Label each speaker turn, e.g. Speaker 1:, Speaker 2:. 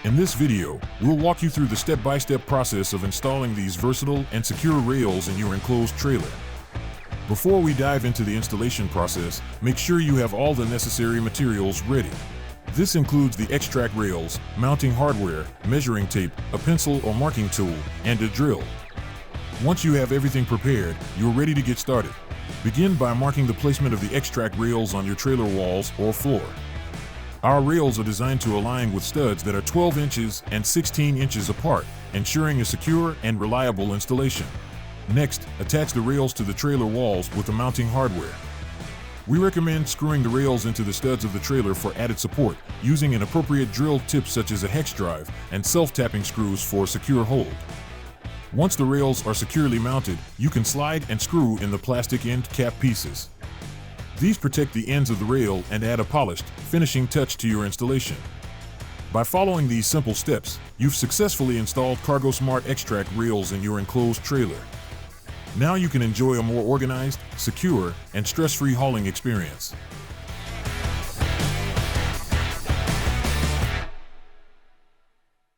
Speaker 1: In this video, we'll walk you through the step-by-step process of installing these versatile and secure rails in your enclosed trailer. Before we dive into the installation process, make sure you have all the necessary materials ready. This includes the X-Track rails, mounting hardware, measuring tape, a pencil or marking tool, and a drill. Once you have everything prepared, you're ready to get started. Begin by marking the placement of the X-Track rails on your trailer walls or floor. Our rails are designed to align with studs that are 12 inches and 16 inches apart, ensuring a secure and reliable installation. Next, attach the rails to the trailer walls with the mounting hardware. We recommend screwing the rails into the studs of the trailer for added support, using an appropriate drill tip such as a hex drive and self-tapping screws for a secure hold. Once the rails are securely mounted, you can slide and screw in the plastic end cap pieces. These protect the ends of the rail and add a polished, finishing touch to your installation. By following these simple steps, you've successfully installed CargoSmart X-Track rails in your enclosed trailer. Now you can enjoy a more organized, secure, and stress-free hauling experience.